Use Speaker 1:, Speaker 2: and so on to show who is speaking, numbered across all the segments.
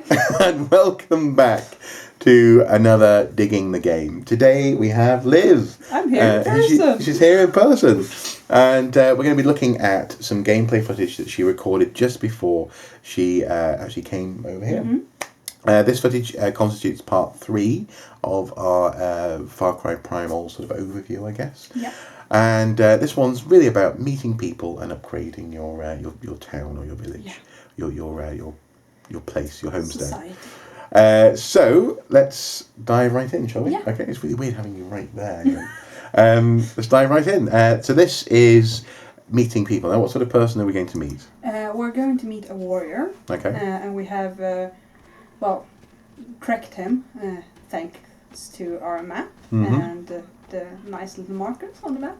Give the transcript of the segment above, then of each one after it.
Speaker 1: and welcome back to another Digging the Game. Today we have Liv.
Speaker 2: I'm here in person.
Speaker 1: She's here in person. And we're going to be looking at some gameplay footage that she recorded just before she actually came over here. Mm-hmm. This footage constitutes part 3 of our Far Cry Primal sort of overview, I guess.
Speaker 2: Yeah.
Speaker 1: And this one's really about meeting people and upgrading your town or your village, your place, your homestead. So let's dive right in, shall we?
Speaker 2: Yeah.
Speaker 1: Okay, it's really weird having you right there. Let's dive right in. So this is meeting people. Now, what sort of person are we going to meet?
Speaker 2: We're going to meet a warrior.
Speaker 1: Okay.
Speaker 2: And we have, tracked him thanks to our map and the nice little markers on the map.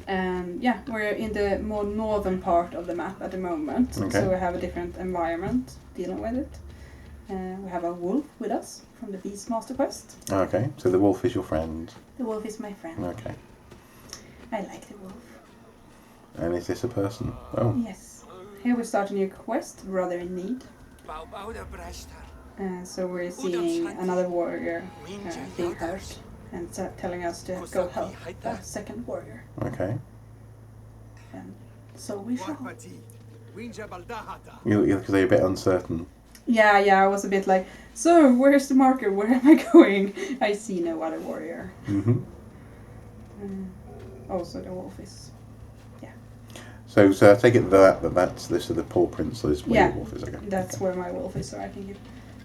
Speaker 2: And yeah, we're in the more northern part of the map at the moment,
Speaker 1: okay.
Speaker 2: So we have a different environment dealing with it. We have a wolf with us from the Beastmaster quest.
Speaker 1: Okay, so the wolf is your friend.
Speaker 2: The wolf is my friend.
Speaker 1: Okay.
Speaker 2: I like the wolf.
Speaker 1: And is this a person? Oh.
Speaker 2: Yes. Here we start a new quest, Brother in Need. So we're seeing another warrior being hurt and telling us to go help a second warrior.
Speaker 1: Okay.
Speaker 2: And so we shall.
Speaker 1: You're a bit uncertain.
Speaker 2: Yeah, I was a bit like, so where's the marker? Where am I going? I see no other warrior.
Speaker 1: Mm-hmm.
Speaker 2: Also the wolf is, yeah.
Speaker 1: So I take it that's this is the paw prints, so is where your wolf is, okay.
Speaker 2: That's where my wolf is, so I can give.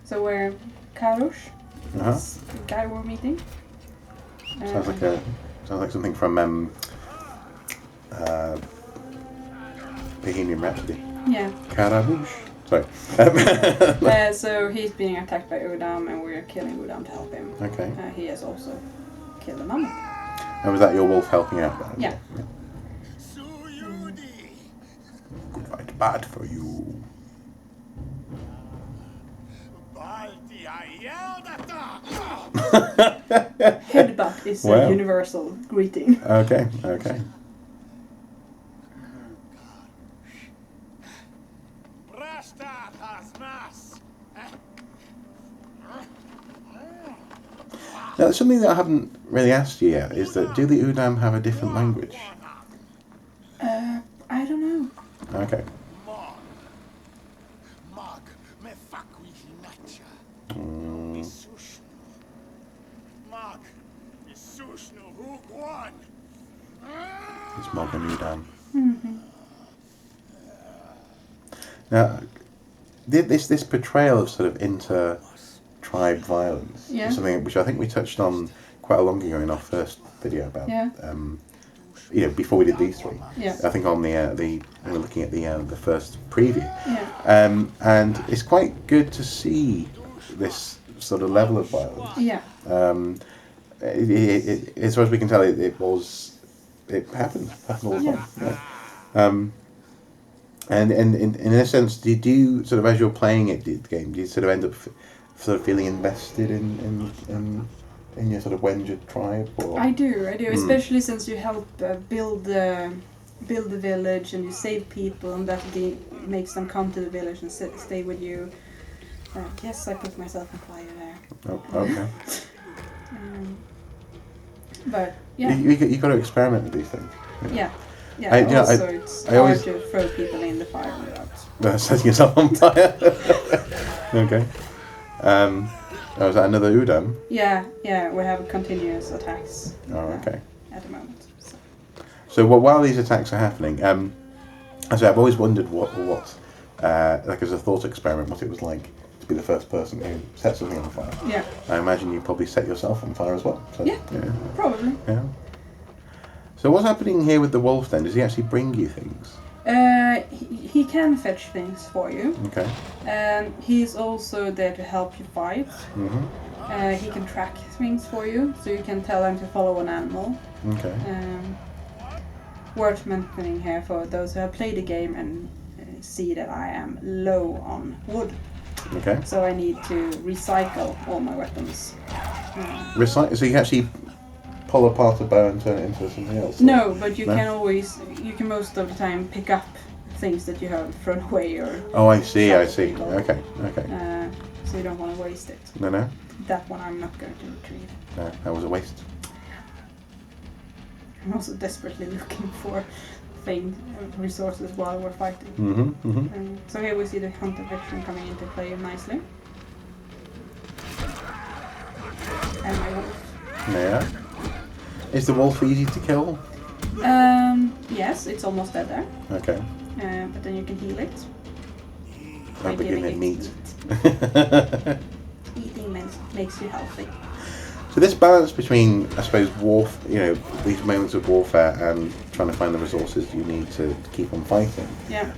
Speaker 2: So we're Karush, this guy we're meeting.
Speaker 1: Sounds like something from Bohemian Rhapsody.
Speaker 2: Yeah.
Speaker 1: Karabush. Sorry.
Speaker 2: So he's being attacked by Udam, and we're killing Udam to help him.
Speaker 1: Okay.
Speaker 2: He has also killed a mammoth.
Speaker 1: And was that your wolf helping out there?
Speaker 2: Yeah.
Speaker 1: Good fight, bad for you.
Speaker 2: Headbutt is a universal greeting.
Speaker 1: Okay. Now, something that I haven't really asked you yet is that do the Udam have a different language?
Speaker 2: I don't know.
Speaker 1: Okay. It's Mog and Udam.
Speaker 2: Mm-hmm.
Speaker 1: Now, this portrayal of sort of inter-tribe violence is something which I think we touched on quite a long ago in our first video about.
Speaker 2: Yeah.
Speaker 1: Before we did these 3.
Speaker 2: Yeah.
Speaker 1: I think on we were looking at the first preview.
Speaker 2: Yeah.
Speaker 1: And it's quite good to see this sort of level of violence.
Speaker 2: Yeah.
Speaker 1: As far as we can tell, it happened all the time. Yeah. And in a sense, did you sort of, as you're playing the game, do you sort of end up sort of feeling invested in your sort of Wenja tribe? Or?
Speaker 2: I do, especially since you help build the village and you save people, and that makes them come to the village and stay with you. Yes, I put myself on fire there.
Speaker 1: Oh, okay.
Speaker 2: But yeah,
Speaker 1: you got to experiment with these things.
Speaker 2: Yeah. It's hard to throw people in the fire without
Speaker 1: setting yourself on fire. Okay. Is that another Udam?
Speaker 2: Yeah. We have continuous attacks.
Speaker 1: Oh, okay.
Speaker 2: At the moment.
Speaker 1: So while these attacks are happening, I've always wondered what like as a thought experiment, what it was like to be the first person who set something on fire.
Speaker 2: Yeah.
Speaker 1: I imagine you probably set yourself on fire as well. So,
Speaker 2: yeah, probably.
Speaker 1: Yeah. So what's happening here with the wolf then? Does he actually bring you things?
Speaker 2: He can fetch things for you.
Speaker 1: Okay.
Speaker 2: And he's also there to help you fight.
Speaker 1: Mm-hmm.
Speaker 2: He can track things for you, so you can tell him to follow an animal.
Speaker 1: Okay.
Speaker 2: Worth mentioning here for those who have played the game and see that I am low on wood.
Speaker 1: Okay.
Speaker 2: So I need to recycle all my weapons.
Speaker 1: Recycle? So you can actually pull apart a bow and turn it into something else?
Speaker 2: No, but you can most of the time pick up things that you have thrown away or.
Speaker 1: Oh, I see.
Speaker 2: shot
Speaker 1: I see.
Speaker 2: people.
Speaker 1: Okay. Okay.
Speaker 2: So you don't want to waste it.
Speaker 1: No.
Speaker 2: That one I'm not going to retrieve.
Speaker 1: No, that was a waste.
Speaker 2: I'm also desperately looking for resources while we're fighting. So here we see the hunter veteran coming into play nicely. And my wolf.
Speaker 1: Yeah. Is the wolf easy to kill?
Speaker 2: Yes, it's almost dead there.
Speaker 1: Okay.
Speaker 2: But then you can heal it.
Speaker 1: By giving it meat.
Speaker 2: Eating makes you healthy.
Speaker 1: So this balance between, I suppose, these moments of warfare and trying to find the resources you need to keep on fighting.
Speaker 2: Yeah.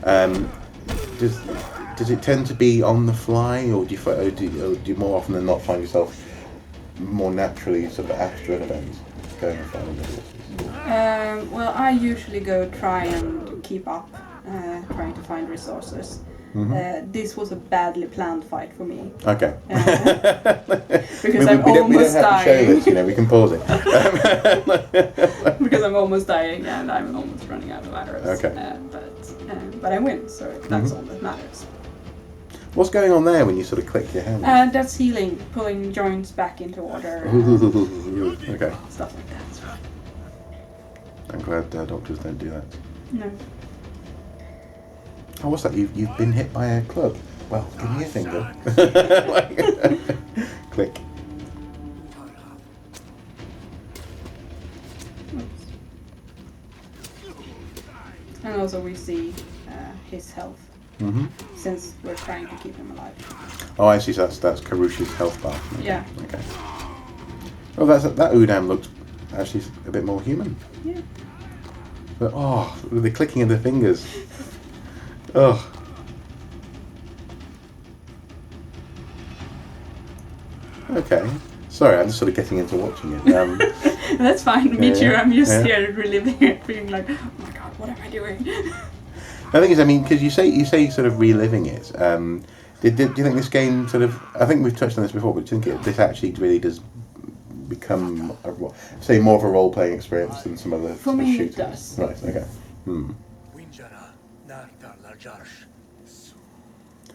Speaker 1: Does it tend to be on the fly, or do you more often than not find yourself more naturally sort of after an event going and finding the resources?
Speaker 2: Well, I usually go try and keep up, trying to find resources. This was a badly planned fight for me.
Speaker 1: Okay.
Speaker 2: Because I'm almost dying.
Speaker 1: To show this, we can pause it.
Speaker 2: Because I'm almost dying and I'm almost running out of arrows.
Speaker 1: Okay.
Speaker 2: But I win, so that's all that matters.
Speaker 1: What's going on there when you sort of click your hand?
Speaker 2: That's healing, pulling joints back into order.
Speaker 1: Okay.
Speaker 2: Stuff like that.
Speaker 1: I'm glad doctors don't do that.
Speaker 2: No.
Speaker 1: Oh, what's that? You've been hit by a club. Well, give me a finger. Click.
Speaker 2: Oops. And also we see his health, since we're trying to keep him alive.
Speaker 1: Oh, I see. So that's Karusha's health bar. Okay.
Speaker 2: Yeah.
Speaker 1: Okay. Oh, that Udam looked actually a bit more human.
Speaker 2: Yeah.
Speaker 1: But the clicking of the fingers. Oh. Okay. Sorry, I'm just sort of getting into watching it.
Speaker 2: That's fine. Me too.
Speaker 1: Yeah,
Speaker 2: I'm just
Speaker 1: yeah.
Speaker 2: here reliving it, being like, oh my god, what am I doing?
Speaker 1: The thing is, because you say sort of reliving it. Do you think this game sort of? I think we've touched on this before, but do you think this actually really does become more of a role-playing experience than some other
Speaker 2: For me,
Speaker 1: shooters?
Speaker 2: it does.
Speaker 1: Right. Okay.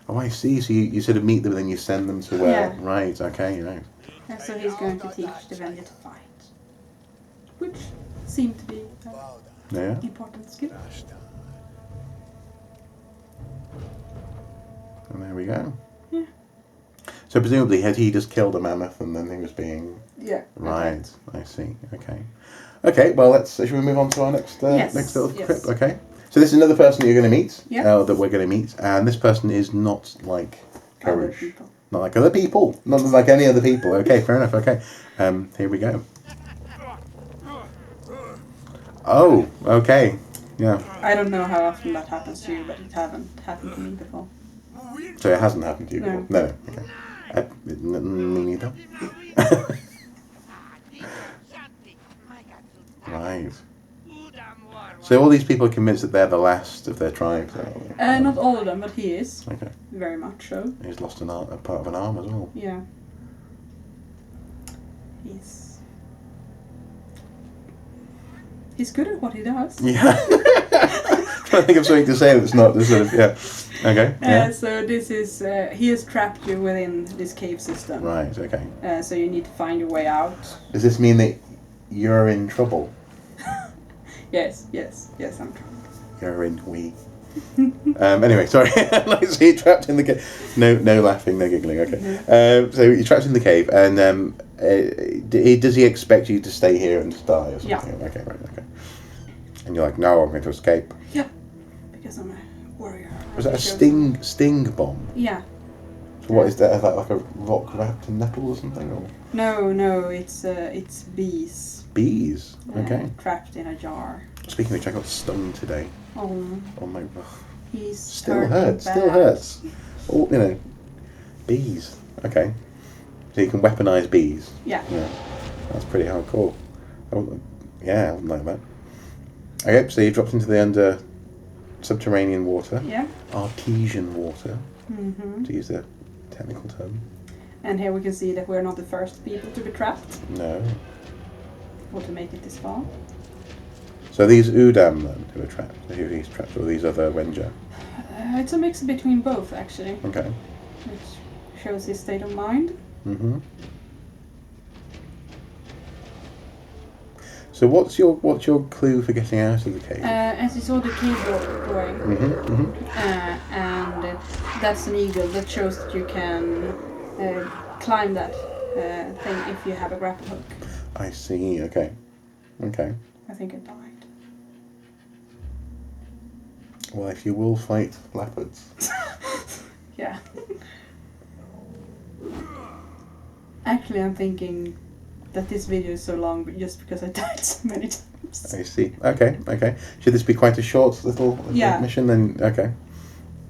Speaker 1: Oh, I see. So you sort of meet them and then you send them to where?
Speaker 2: Yeah.
Speaker 1: Right. Okay. Right.
Speaker 2: And so he's going to teach the vendor to fight, which seemed to be an
Speaker 1: Yeah.
Speaker 2: important skill.
Speaker 1: And there we go.
Speaker 2: Yeah.
Speaker 1: So presumably, had he just killed a mammoth and then he was being...
Speaker 2: Yeah.
Speaker 1: Right, I see. Okay. Okay, well, should we move on to our next little clip? Okay. So this is another person that you're going to meet, that we're going to meet, and this person is not like
Speaker 2: Other
Speaker 1: Karush.
Speaker 2: people.
Speaker 1: Not like other people. Not like any other people. Okay, fair enough. Okay. Here we go. Oh, okay. Yeah.
Speaker 2: I don't know how often that happens to you, but it haven't happened to me before.
Speaker 1: So it hasn't happened to you
Speaker 2: No.
Speaker 1: before? No. Okay. Me neither. Right. So all these people are convinced that they're the last of their tribes, are they?
Speaker 2: Not all of them, but he is.
Speaker 1: Okay.
Speaker 2: Very much so.
Speaker 1: He's lost a part of an arm as well.
Speaker 2: Yeah. He's good at what he does.
Speaker 1: Yeah. Trying to think of something to say that's not this sort of, yeah. Okay. Yeah.
Speaker 2: So this is, he has trapped you within this cave system.
Speaker 1: Right, okay.
Speaker 2: So you need to find your way out.
Speaker 1: Does this mean that you're in trouble?
Speaker 2: Yes, I'm trying.
Speaker 1: You're in anyway, sorry. So you're trapped in the cave. No laughing, no giggling. Okay. So you're trapped in the cave, and does he expect you to stay here and just die or something?
Speaker 2: Yeah.
Speaker 1: Okay, right. Okay. And you're like, no, I'm going to escape.
Speaker 2: Yeah, because I'm a warrior.
Speaker 1: Was that a sting bomb?
Speaker 2: Yeah.
Speaker 1: So what is that? Is that like a rock wrapped in nettle or something? Or?
Speaker 2: No, it's bees.
Speaker 1: Bees. Okay.
Speaker 2: Trapped in a jar.
Speaker 1: Speaking of which, I got stung today.
Speaker 2: Oh
Speaker 1: my god.
Speaker 2: He's
Speaker 1: Still hurts. Oh, bees. Okay. So you can weaponize bees.
Speaker 2: Yeah.
Speaker 1: That's pretty hardcore. I wouldn't like that. Okay, so you dropped into the subterranean water.
Speaker 2: Yeah.
Speaker 1: Artesian water.
Speaker 2: Mm-hmm.
Speaker 1: To use the technical term.
Speaker 2: And here we can see that we're not the first people to be trapped.
Speaker 1: No.
Speaker 2: Or to make it this far.
Speaker 1: So these Udam then, who are trapped, who he's trapped, or these other Wenja?
Speaker 2: It's a mix between both, actually.
Speaker 1: Okay.
Speaker 2: Which shows his state of mind.
Speaker 1: Mm-hmm. So what's your clue for getting out of the cave?
Speaker 2: As you saw the cave drawing,
Speaker 1: Mm-hmm. Mm-hmm.
Speaker 2: and that's an eagle. That shows that you can climb that thing if you have a grapple hook.
Speaker 1: I see. Okay. Okay.
Speaker 2: I think I died.
Speaker 1: Well, if you will fight leopards.
Speaker 2: Yeah. Actually, I'm thinking that this video is so long just because I died so many times.
Speaker 1: I see. Okay. Okay. Should this be quite a short little mission then? Okay.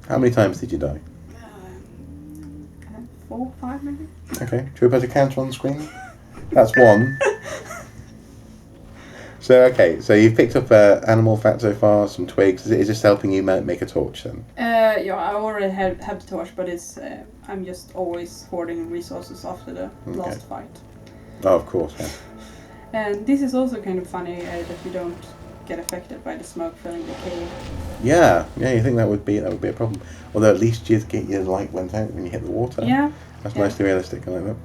Speaker 1: How many times did you die?
Speaker 2: 4, 5 maybe.
Speaker 1: Okay. Should we put a counter on the screen? That's one. So okay, so you've picked up animal fat so far, some twigs. Is this helping you make a torch then?
Speaker 2: Yeah, I already have the torch, but it's I'm just always hoarding resources after the last fight.
Speaker 1: Oh, of course. Yeah.
Speaker 2: And this is also kind of funny that you don't get affected by the smoke filling the cave.
Speaker 1: Yeah, yeah. You think that would be a problem? Although at least your light went out when you hit the water.
Speaker 2: Yeah.
Speaker 1: That's nicely realistic. I like that.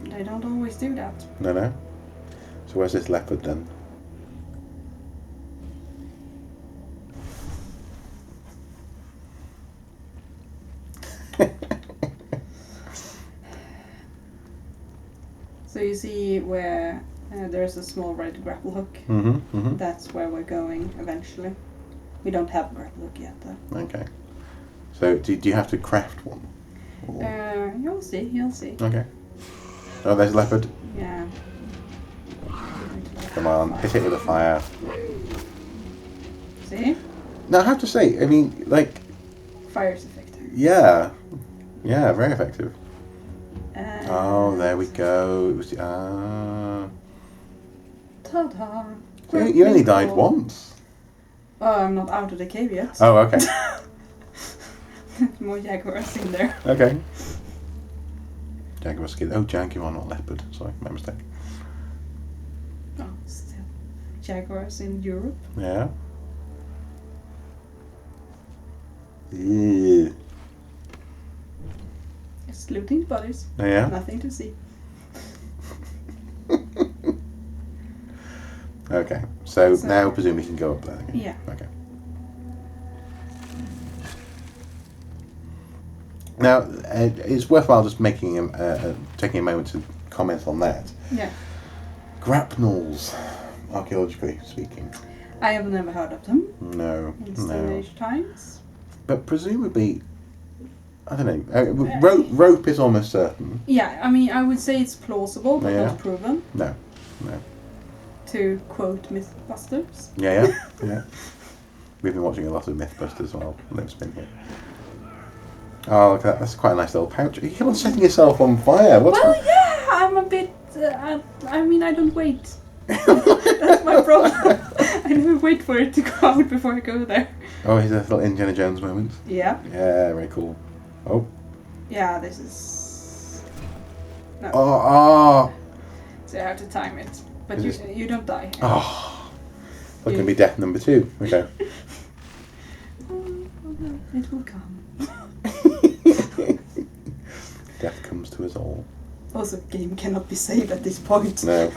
Speaker 2: They don't always do that.
Speaker 1: No. So where's this leopard then?
Speaker 2: So you see where there's a small red grapple hook.
Speaker 1: Mm-hmm. Mm-hmm.
Speaker 2: That's where we're going eventually. We don't have a grapple hook yet though.
Speaker 1: Okay. So do you have to craft one?
Speaker 2: You'll see.
Speaker 1: Okay. Oh, there's a leopard.
Speaker 2: Yeah.
Speaker 1: Come on, hit it with a fire.
Speaker 2: See?
Speaker 1: Now I have to say, I mean, like...
Speaker 2: Fire's effective.
Speaker 1: Yeah. Yeah, very effective. Oh, there we go. It was...
Speaker 2: Ta-da!
Speaker 1: So you only died once.
Speaker 2: Oh, I'm not out of the cave yet.
Speaker 1: Oh, okay.
Speaker 2: More jaguars in there.
Speaker 1: Okay. Jaguar skin. Oh, jaguar, not leopard. Sorry, my mistake.
Speaker 2: Oh, still. Jaguars in Europe.
Speaker 1: Yeah. Yeah.
Speaker 2: Just looting bodies.
Speaker 1: Yeah.
Speaker 2: Nothing to see.
Speaker 1: Okay. So now, presumably, you can go up there. Again.
Speaker 2: Yeah.
Speaker 1: Okay. Now, it's worthwhile just taking a moment to comment on that.
Speaker 2: Yeah.
Speaker 1: Grapnels, archaeologically speaking.
Speaker 2: I have never heard of them.
Speaker 1: No.
Speaker 2: In Stone Age times.
Speaker 1: But presumably, I don't know. Rope is almost certain.
Speaker 2: Yeah, I mean, I would say it's plausible, but
Speaker 1: Yeah.
Speaker 2: not proven.
Speaker 1: No.
Speaker 2: To quote Mythbusters.
Speaker 1: Yeah. We've been watching a lot of Mythbusters while Liv's been here. Oh, look at that. That's quite a nice little pouch. You keep on setting yourself on fire.
Speaker 2: Yeah, I'm a bit... I mean, I don't wait. That's my problem. I never wait for it to go out before I go there.
Speaker 1: Oh, here's a little Indiana Jones moment.
Speaker 2: Yeah.
Speaker 1: Yeah, very cool. Oh.
Speaker 2: Yeah, this is... No.
Speaker 1: Oh.
Speaker 2: So you have to time it. But
Speaker 1: Is
Speaker 2: you don't die.
Speaker 1: Oh. That can be death number 2. Okay.
Speaker 2: It will come.
Speaker 1: Death comes to us all.
Speaker 2: Also, game cannot be saved at this point.
Speaker 1: No.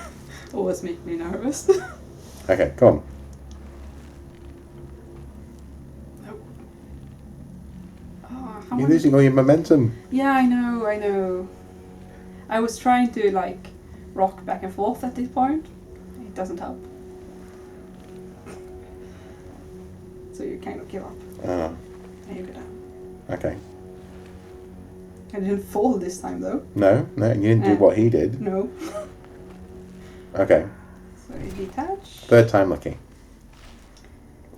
Speaker 2: Always make me nervous.
Speaker 1: Okay, come on. You're losing all your momentum.
Speaker 2: Yeah, I know. I was trying to, like, rock back and forth at this point. It doesn't help. So you kind of give up.
Speaker 1: Oh.
Speaker 2: And you go down.
Speaker 1: Okay.
Speaker 2: I didn't fall this time, though.
Speaker 1: No, you didn't do what he did.
Speaker 2: No.
Speaker 1: Okay.
Speaker 2: So you detach.
Speaker 1: Third time lucky.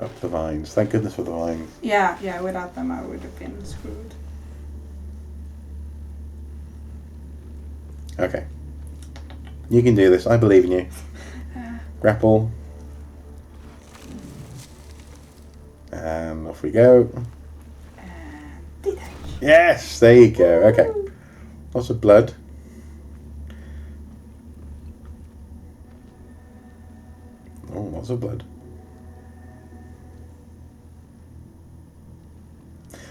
Speaker 1: Up the vines. Thank goodness for the vines.
Speaker 2: Yeah, without them I would have been screwed.
Speaker 1: Okay. You can do this. I believe in you. Grapple. And off we go.
Speaker 2: And detach.
Speaker 1: Yes, there you go. Okay. Lots of blood. Oh, lots of blood.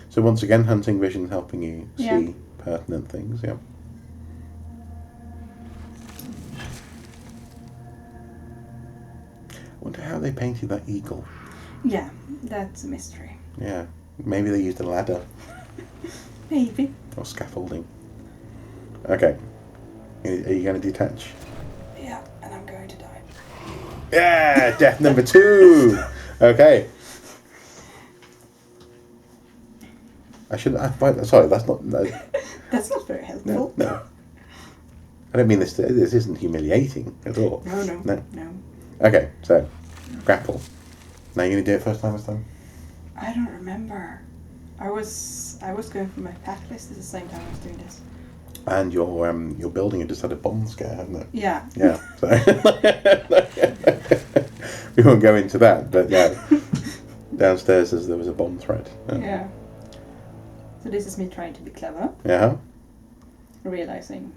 Speaker 1: So once again, hunting vision helping you see pertinent things. Yeah. I wonder how they painted that eagle.
Speaker 2: Yeah, that's a mystery.
Speaker 1: Yeah, maybe they used a ladder.
Speaker 2: Maybe.
Speaker 1: Or scaffolding. Okay. Are you going to detach?
Speaker 2: Yeah, and I'm going to die.
Speaker 1: Yeah, death number 2. Okay. I shouldn't. Sorry, that's not. No,
Speaker 2: That's not very helpful.
Speaker 1: no. I don't mean this. This isn't humiliating at all.
Speaker 2: No.
Speaker 1: Okay, so grapple. Now you're going to do it first time this time.
Speaker 2: I don't remember. I was going through my pack list at the same time I was doing this.
Speaker 1: And your building had just had a bomb scare, hadn't it?
Speaker 2: Yeah.
Speaker 1: Yeah. So we won't go into that, but yeah. Downstairs there was a bomb threat.
Speaker 2: Yeah. So this is me trying to be clever.
Speaker 1: Yeah.
Speaker 2: Realizing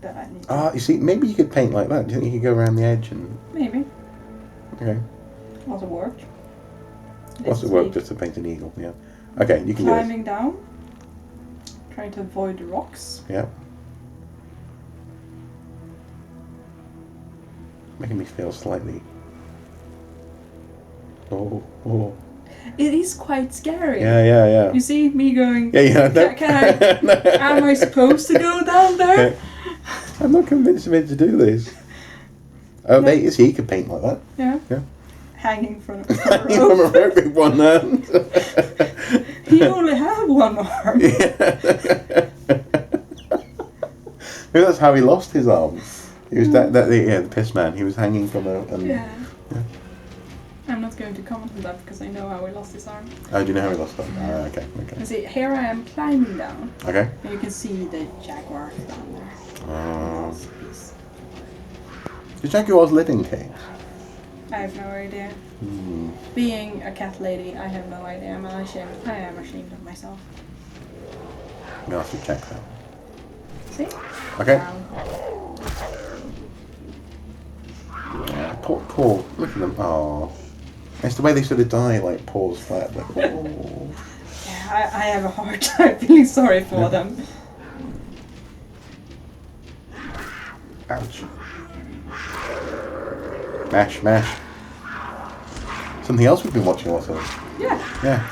Speaker 2: that I need to...
Speaker 1: You see, maybe you could paint like that. Do you think you could go around the edge and...
Speaker 2: Maybe.
Speaker 1: Okay.
Speaker 2: Also worked.
Speaker 1: What's it work just to paint an eagle? Yeah. Okay, you can do
Speaker 2: Climbing down. Trying to avoid the rocks.
Speaker 1: Yeah. Making me feel slightly... Oh.
Speaker 2: It is quite scary.
Speaker 1: Yeah.
Speaker 2: You see me going...
Speaker 1: Yeah. No.
Speaker 2: Can I... Am I supposed to go down there?
Speaker 1: I'm not convinced of it to do this. Oh,
Speaker 2: No.
Speaker 1: mate, you see, you can paint like that.
Speaker 2: Yeah. Hanging from a
Speaker 1: Hanging from a rope with one hand.
Speaker 2: He only had one arm.
Speaker 1: Yeah. Maybe that's how he lost his arm. He was the piss man. He was hanging from a...
Speaker 2: Yeah. I'm not going to comment on that because I know how he lost his arm.
Speaker 1: Oh, do you know how he lost that?
Speaker 2: Yeah.
Speaker 1: Okay.
Speaker 2: You see, here I am climbing down.
Speaker 1: Okay.
Speaker 2: And you can see the jaguar down there.
Speaker 1: The jaguars live in caves.
Speaker 2: I have no idea. Being a cat lady, I have no idea. I am ashamed of myself.
Speaker 1: We'll have to check that.
Speaker 2: See?
Speaker 1: Okay. Yeah, poor. Look at them. Oh. It's the way they sort of die, like paws flat. Like, oh.
Speaker 2: Yeah, I have a hard time feeling sorry for them.
Speaker 1: Ouch. Mash. Something else we've been watching also.
Speaker 2: Yeah.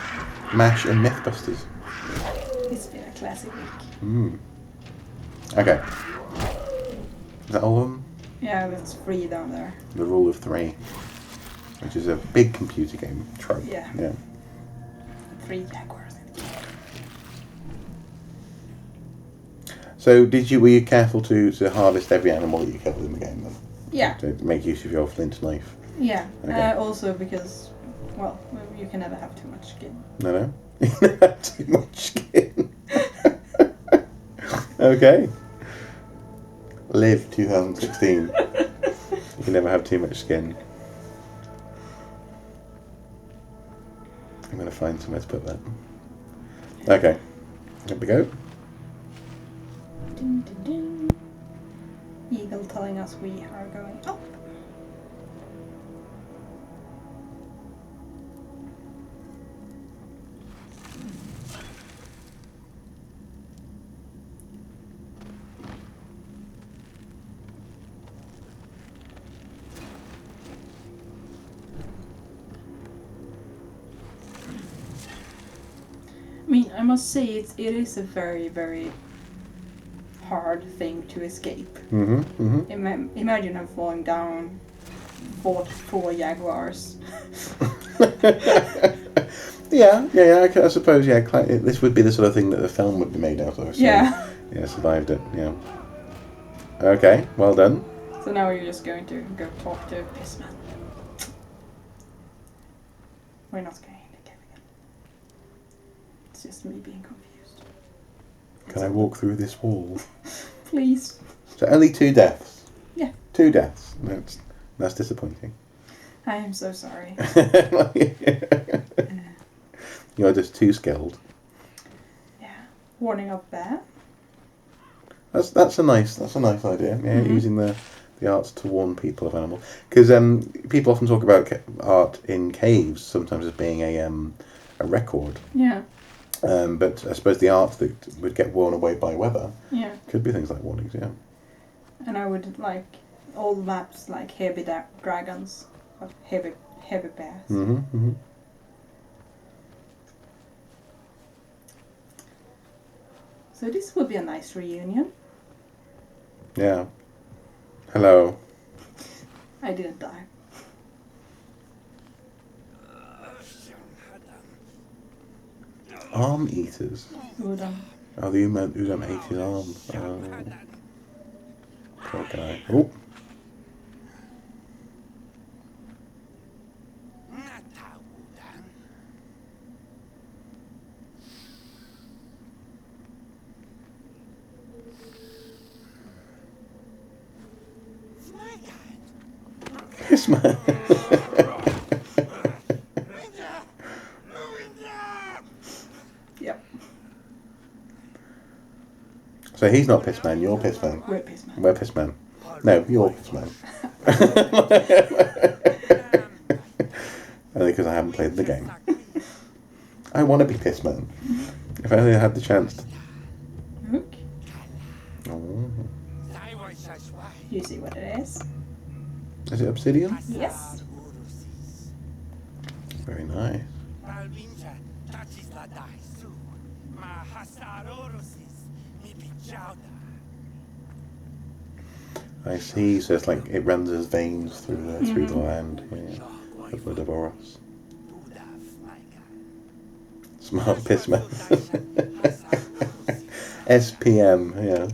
Speaker 1: Mash and Mythbusters.
Speaker 2: It's been a classic week.
Speaker 1: Okay. Is that all of them?
Speaker 2: Yeah, that's 3 down there.
Speaker 1: The Rule of 3. Which is a big computer game trope.
Speaker 2: Yeah. 3 jaguars.
Speaker 1: So were you careful to harvest every animal that you killed in the game then?
Speaker 2: Yeah.
Speaker 1: To make use of your flint knife?
Speaker 2: Yeah.
Speaker 1: Okay.
Speaker 2: Also because, well, you can never have too much skin.
Speaker 1: No? You never have too much skin. Okay. Live 2016. You can never have too much skin. I'm going to find somewhere to put that. Okay. Here we go.
Speaker 2: Dun, dun, dun. Eagle telling us we are going up. I mean, I must say it is a very, very hard thing to escape. Imagine I'm falling down, fought 4 jaguars.
Speaker 1: Yeah, I suppose, this would be the sort of thing that the film would be made out of. So,
Speaker 2: Yeah.
Speaker 1: Yeah, survived it, yeah. Okay, well done.
Speaker 2: So now you're just going to go talk to Pissman. We're not going to get again. It's just me being confused.
Speaker 1: Can I walk through this wall?
Speaker 2: Please.
Speaker 1: So only 2 deaths?
Speaker 2: Yeah.
Speaker 1: 2 deaths. That's disappointing.
Speaker 2: I am so sorry.
Speaker 1: You're just too skilled.
Speaker 2: Yeah. Warning of bear.
Speaker 1: That's a nice idea. Yeah, using the The art's to warn people of animals. Because people often talk about art in caves sometimes as being a record.
Speaker 2: Yeah.
Speaker 1: But I suppose the art that would get worn away by weather could be things like warnings, yeah.
Speaker 2: And I would like old maps like heavy dragons or heavy bears.
Speaker 1: Mm-hmm, mm-hmm.
Speaker 2: So this would be a nice reunion.
Speaker 1: Yeah. Hello.
Speaker 2: I didn't die.
Speaker 1: Arm eaters.
Speaker 2: Udon.
Speaker 1: Oh, the Udon ate his arm. Oh. Poor guy. Oh. Piss man.
Speaker 2: Yep.
Speaker 1: So he's not piss man, you're piss man.
Speaker 2: We're piss man.
Speaker 1: We're piss man. No, you're piss man. Only because I haven't played the game. I want to be piss man. If I only had the chance to.
Speaker 2: Look.
Speaker 1: Oh.
Speaker 2: You see what it is?
Speaker 1: Is it obsidian?
Speaker 2: Yes.
Speaker 1: Very nice. I see. So it's like it runs as veins through the land. Yeah. The blood of Oros. Smart piss man. SPM. Yeah.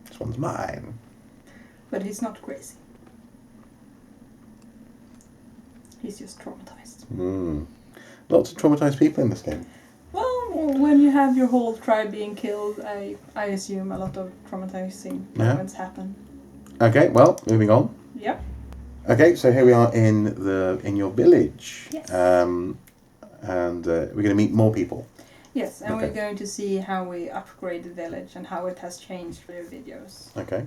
Speaker 1: This one's mine.
Speaker 2: But he's not crazy. He's just traumatized.
Speaker 1: Lots of traumatized people in this game.
Speaker 2: Well, when you have your whole tribe being killed, I assume a lot of traumatizing moments happen.
Speaker 1: Okay, well, moving on.
Speaker 2: Yep.
Speaker 1: Okay, so here we are in your village.
Speaker 2: Yes.
Speaker 1: And we're going to meet more people.
Speaker 2: Yes, and we're going to see how we upgrade the village and how it has changed through videos.
Speaker 1: Okay.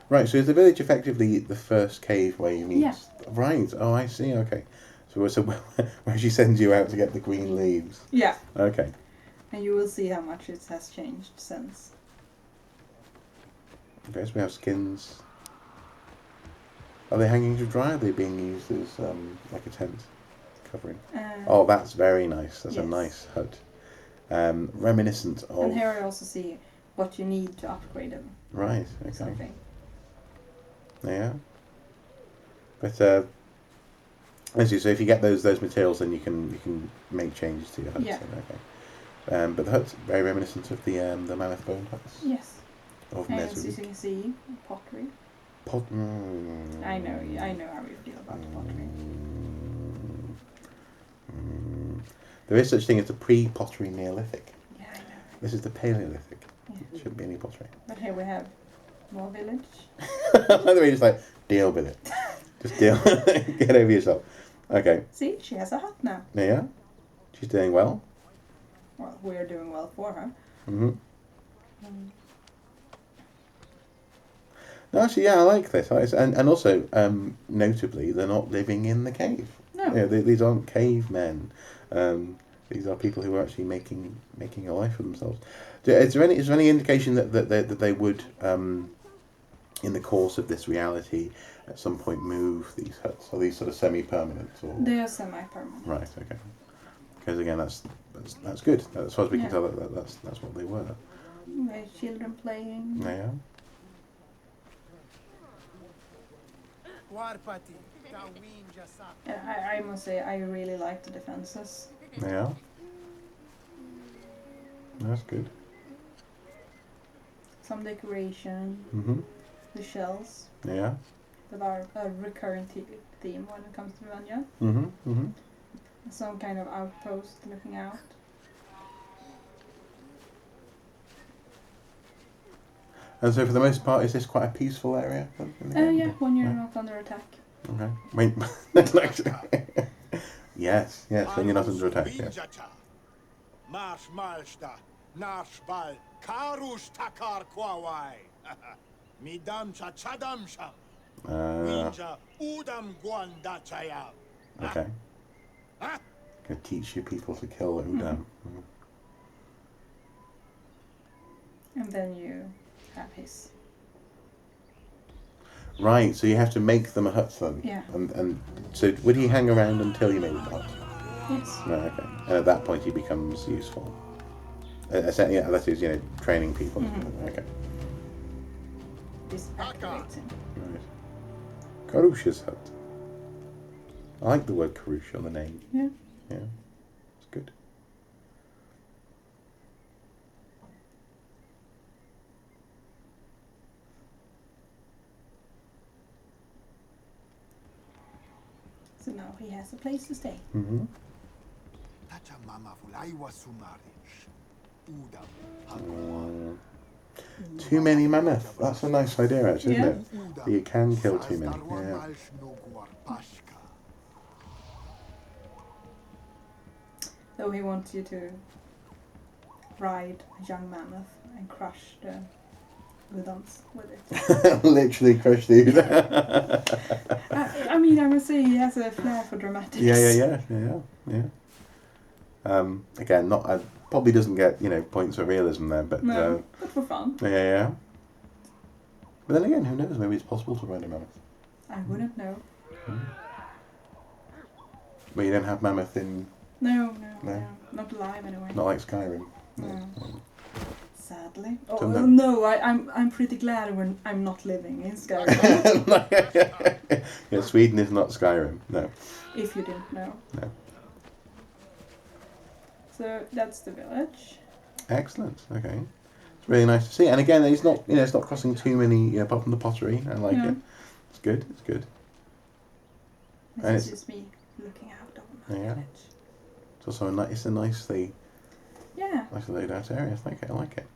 Speaker 1: Right, so is the village effectively the first cave where you meet?
Speaker 2: Yeah.
Speaker 1: Right, oh, I see, okay. So where she sends you out to get the green leaves?
Speaker 2: Yeah.
Speaker 1: Okay.
Speaker 2: And you will see how much it has changed since.
Speaker 1: Okay, so we have skins. Are they hanging to dry? Or are they being used as like a tent covering? Oh, that's very nice. That's a nice hut. Reminiscent of...
Speaker 2: And here I also see what you need to upgrade them.
Speaker 1: Right, okay.
Speaker 2: Something.
Speaker 1: Yeah. But as you say, if you get those materials, then you can make changes to your huts.
Speaker 2: Yeah.
Speaker 1: Okay. But the hut's very reminiscent of the mammoth bone huts.
Speaker 2: Yes.
Speaker 1: Of
Speaker 2: And as
Speaker 1: Mesri.
Speaker 2: you can see, pottery. I know how you feel about pottery.
Speaker 1: There is such thing as the pre-pottery Neolithic.
Speaker 2: Yeah, I know.
Speaker 1: This is the Paleolithic.
Speaker 2: Yeah.
Speaker 1: Shouldn't be any pottery.
Speaker 2: But here we have more village.
Speaker 1: By the way, just like deal with it. Just deal. Get over yourself. Okay.
Speaker 2: See, she has a hut now.
Speaker 1: Yeah. She's doing well.
Speaker 2: Well, we're doing well for her.
Speaker 1: Mm-hmm. No, actually, yeah, I like this. And also, notably, they're not living in the cave.
Speaker 2: No.
Speaker 1: You know, these aren't cavemen. These are people who are actually making a life for themselves. Is there any indication that they would, in the course of this reality, at some point move these huts? Are these sort of semi-permanent? Or?
Speaker 2: They are semi-permanent.
Speaker 1: Right. Okay. Because again, that's good. As far as we can tell, that's what they were.
Speaker 2: There's children playing.
Speaker 1: Yeah.
Speaker 2: I must say, I really like the defenses.
Speaker 1: Yeah. That's good.
Speaker 2: Some decoration.
Speaker 1: Mm-hmm.
Speaker 2: The shells.
Speaker 1: Yeah.
Speaker 2: That are a recurrent theme when it comes to Vanya.
Speaker 1: Mm-hmm. Mm-hmm.
Speaker 2: Some kind of outpost looking out.
Speaker 1: And so, for the most part, is this quite a peaceful area?
Speaker 2: Yeah, when you're not under attack.
Speaker 1: Okay. Wait. Yes, when you're not under attack. Yeah.
Speaker 3: Karush takar kwawai. Midam cha chadam sham.
Speaker 1: Uh,
Speaker 3: Winja udam guanda chaya.
Speaker 1: okay.
Speaker 3: Huh?
Speaker 1: Can teach you people to kill Udam.
Speaker 2: And then you have his.
Speaker 1: Right, so you have to make them a hut then.
Speaker 2: Yeah.
Speaker 1: And so would he hang around until you made the hut?
Speaker 2: Yes.
Speaker 1: No, okay. And at that point he becomes useful. Yeah, that is, training people. Okay.
Speaker 2: This activates him.
Speaker 1: Right. Karusha's hut. I like the word Karusha on the name.
Speaker 2: Yeah.
Speaker 1: Yeah. It's good.
Speaker 2: So now he has a place to stay.
Speaker 1: Mm-hmm.
Speaker 3: Tacha mama fulai wasumarish. Udam hakwa.
Speaker 1: Too many mammoth. That's a nice idea, actually,
Speaker 2: Yeah.
Speaker 1: isn't it? You can kill too many. Yeah.
Speaker 2: So he wants you to ride a young mammoth and crush the udons with it.
Speaker 1: Literally crushed dude.
Speaker 2: I mean, I must say he has a flair for dramatics.
Speaker 1: Yeah. Again, probably doesn't get points for realism there, but
Speaker 2: No, but for fun.
Speaker 1: yeah. But then again, who knows? Maybe it's possible to ride a mammoth.
Speaker 2: I wouldn't know.
Speaker 1: But you don't have mammoth in,
Speaker 2: No, not alive anyway.
Speaker 1: not like Skyrim.
Speaker 2: No. Sadly. Oh
Speaker 1: So
Speaker 2: no, I'm pretty glad when I'm not living in Skyrim.
Speaker 1: Yeah, Sweden is not Skyrim. No.
Speaker 2: If you didn't know.
Speaker 1: No.
Speaker 2: So that's the village.
Speaker 1: Excellent. Okay. It's really nice to see. And again, it's not crossing too many. Apart from the pottery, I like it. It's good. It's good. And
Speaker 2: This is just me looking out on my village.
Speaker 1: It's also it's a nicely laid out area. I like it.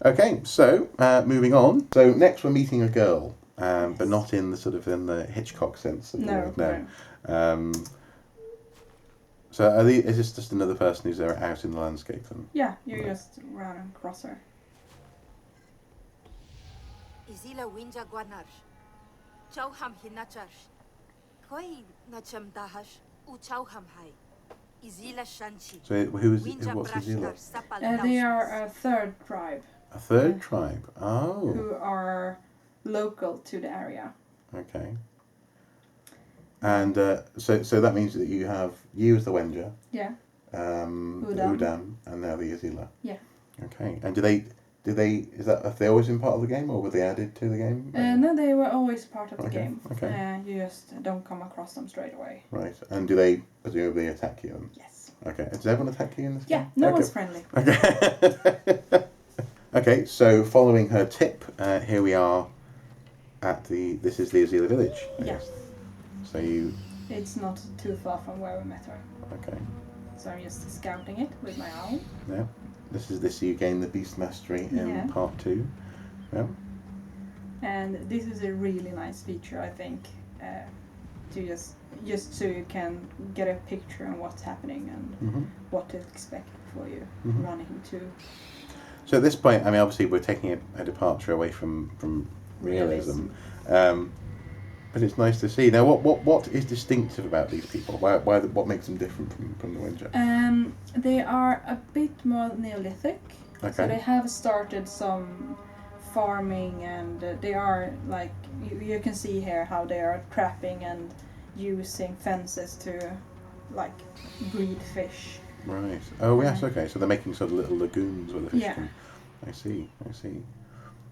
Speaker 1: Okay, so moving on. So next we're meeting a girl, but not in the in the Hitchcock sense of the word. No. So is this just another person who's there out in the landscape then?
Speaker 2: Yeah, you just run across her.
Speaker 4: Izila winja guanar. Chauham hinachash. Koi nacham dahash. Uchauham hai. Izila shanchi.
Speaker 1: So what's Izila?
Speaker 2: They are a third tribe.
Speaker 1: A third tribe? Oh.
Speaker 2: Who are local to the area.
Speaker 1: Okay. And so that means that you have as the Wenja.
Speaker 2: Yeah.
Speaker 1: Udam, and now the Izila.
Speaker 2: Yeah.
Speaker 1: Okay. And have they always been part of the game, or were they added to the game?
Speaker 2: No, they were always part of the game.
Speaker 1: Okay.
Speaker 2: You just don't come across them straight away.
Speaker 1: Right. And do they presumably attack you then?
Speaker 2: Yes.
Speaker 1: Okay. Does everyone attack you in this game?
Speaker 2: Yeah, no one's friendly.
Speaker 1: Okay. Okay, so following her tip, here we are at this is the Izila village. I guess. So
Speaker 2: It's not too far from where we met her.
Speaker 1: Okay.
Speaker 2: So I'm just scouting it with my owl.
Speaker 1: Yeah. This you gain the beast mastery in part 2. Yeah.
Speaker 2: And this is a really nice feature, I think, to just so you can get a picture on what's happening and what to expect before you run into.
Speaker 1: So at this point, I mean, obviously we're taking a departure away from realism. But it's nice to see. Now, what is distinctive about these people? What makes them different from the Wenja?
Speaker 2: They are a bit more Neolithic.
Speaker 1: Okay.
Speaker 2: So they have started some farming, and they are like you can see here how they are trapping and using fences to breed fish.
Speaker 1: Right. Oh yes. Okay. So they're making sort of little lagoons where the fish can. I see.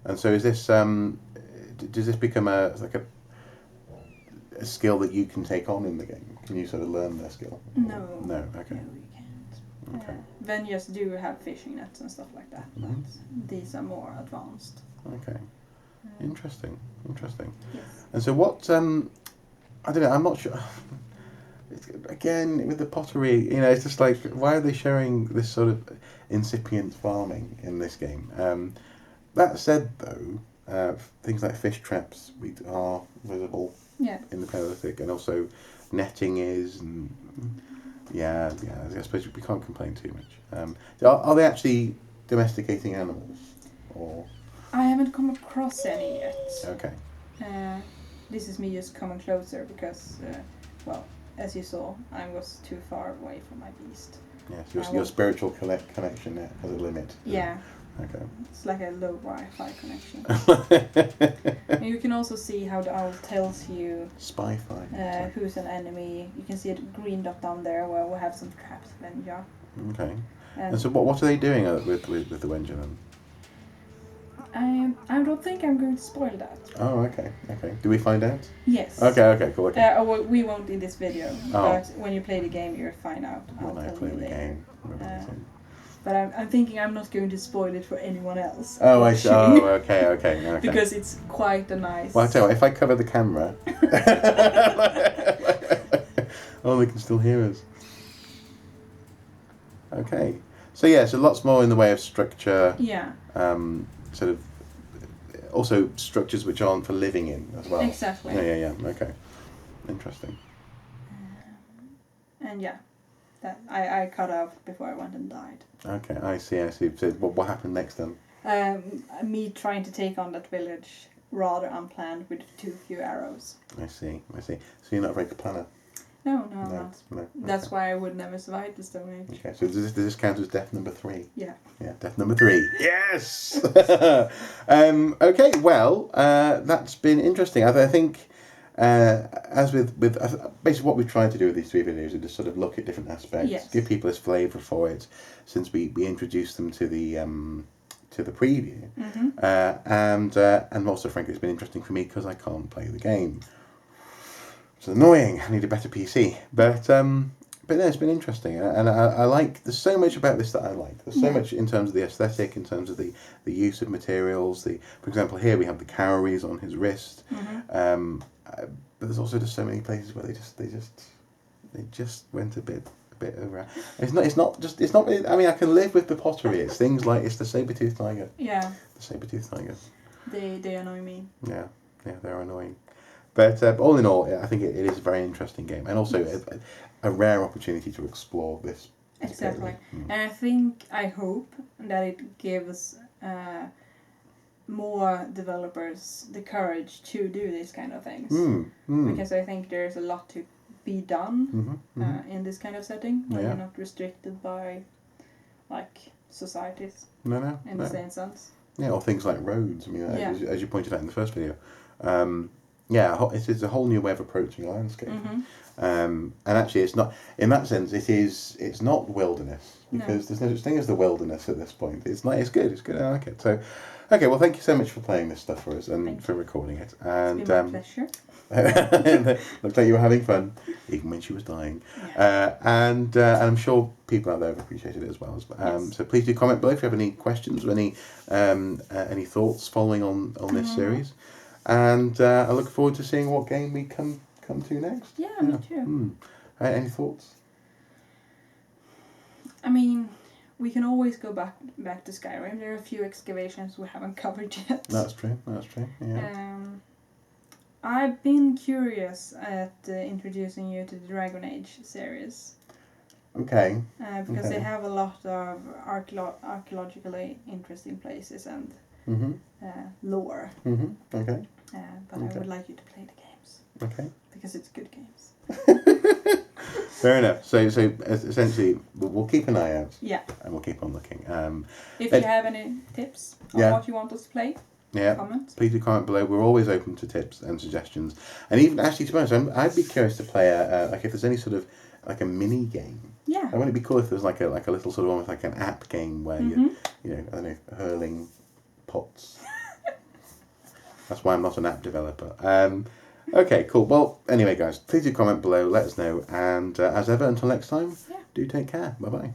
Speaker 1: And so is this? Does this become a skill that you can take on in the game? Can you sort of learn their skill?
Speaker 2: No.
Speaker 1: No. Okay.
Speaker 2: No, you can't.
Speaker 1: Okay.
Speaker 2: Venues do have fishing nets and stuff like that, but these are more advanced.
Speaker 1: Okay. Interesting.
Speaker 2: Yes.
Speaker 1: And so what? I don't know. I'm not sure. Again, with the pottery, it's just like, why are they showing this sort of incipient farming in this game? That said, though, things like fish traps are visible in the Paleolithic, and also netting is, and I suppose we can't complain too much. Are they actually domesticating animals, or
Speaker 2: I haven't come across any yet.
Speaker 1: okay.
Speaker 2: This is me just coming closer because, well, as you saw, I was too far away from my beast.
Speaker 1: Yes, your spiritual connection there has a limit.
Speaker 2: Yeah.
Speaker 1: Okay.
Speaker 2: It's like a low Wi-Fi connection. And you can also see how the owl tells you
Speaker 1: Spy-fi.
Speaker 2: who's an enemy. You can see a green dot down there where we have some traps. Venja.
Speaker 1: Okay. And so what are they doing with the Wenja then?
Speaker 2: I don't think I'm going to spoil that.
Speaker 1: Oh, okay. Do we find out?
Speaker 2: Yes.
Speaker 1: Okay, cool. Okay.
Speaker 2: Well, we won't in this video, but when you play the game, you'll find out.
Speaker 1: When I play the game.
Speaker 2: But I'm thinking I'm not going to spoil it for anyone else.
Speaker 1: Oh, I see. Oh, okay.
Speaker 2: Because it's quite a nice...
Speaker 1: Well, I tell you what, if I cover the camera... oh, they can still hear us. Okay. So, yeah, so lots more in the way of structure.
Speaker 2: Yeah.
Speaker 1: Sort of... Also, structures which aren't for living in as well.
Speaker 2: Exactly.
Speaker 1: Yeah. Okay. Interesting.
Speaker 2: And yeah. That I cut off before I went and died.
Speaker 1: Okay, I see. So what happened next then?
Speaker 2: Me trying to take on that village rather unplanned with too few arrows.
Speaker 1: I see. So you're not a very good planner?
Speaker 2: No, I'm not.
Speaker 1: No.
Speaker 2: That's why I would never survive the Stone Age.
Speaker 1: Okay, so does this count as death number 3?
Speaker 2: Yeah.
Speaker 1: Yeah, death number 3. Yes! Okay, well, that's been interesting. I think... as with basically what we've tried to do with these 3 videos is just sort of look at different aspects, give people a flavour for it, since we introduced them to the preview, and also frankly it's been interesting for me because I can't play the game. It's annoying. I need a better PC, but no, it's been interesting, and I like. There's so much about this that I like. There's so much in terms of the aesthetic, in terms of the use of materials. For example, here we have the cowries on his wrist. But there's also just so many places where they just went a bit over. It's not really, I mean, I can live with the pottery. It's things like it's the saber-toothed tiger.
Speaker 2: Yeah.
Speaker 1: The saber-toothed tiger.
Speaker 2: They annoy me.
Speaker 1: Yeah, they're annoying. But all in all, I think it is a very interesting game, and also a rare opportunity to explore this.
Speaker 2: Exactly, and I hope that it gives more developers the courage to do these kind of things. Because I think there's a lot to be done in this kind of setting where you're not restricted by like societies.
Speaker 1: No.
Speaker 2: In the same sense.
Speaker 1: Yeah, or things like roads. I mean, as you pointed out in the first video. It's a whole new way of approaching a landscape. And actually, it's not in that sense. It's not wilderness because there's no such thing as the wilderness at this point. It's good. It's good. I like it. So, okay. Well, thank you so much for playing this stuff for us and for recording it. And
Speaker 2: it's been my pleasure.
Speaker 1: Looks like you were having fun, even when she was dying. And I'm sure people out there have appreciated it as well. So please do comment below if you have any questions or any thoughts following on this series. And I look forward to seeing what game we come to next.
Speaker 2: Yeah, me too.
Speaker 1: Any thoughts?
Speaker 2: I mean, we can always go back to Skyrim. There are a few excavations we haven't covered yet.
Speaker 1: That's true. Yeah.
Speaker 2: I've been curious at introducing you to the Dragon Age series.
Speaker 1: Okay.
Speaker 2: Because they have a lot of archaeologically interesting places and lore.
Speaker 1: Okay.
Speaker 2: But I would like you to play the games.
Speaker 1: Okay.
Speaker 2: Because it's good games.
Speaker 1: Fair enough. So essentially, we'll keep an eye out. Yeah. And we'll keep on looking.
Speaker 2: If you have any tips on what you want us to play, comment. Please do comment below. We're always open to tips and suggestions. And even actually, to be honest, I'd be curious to play like if there's any sort of like a mini game. Yeah. I wouldn't it be cool if there was like a little sort of almost like an app game where you know, I don't know, hurling pots. That's why I'm not an app developer. Okay, cool. Well, anyway, guys, please do comment below. Let us know. And as ever, until next time, do take care. Bye-bye.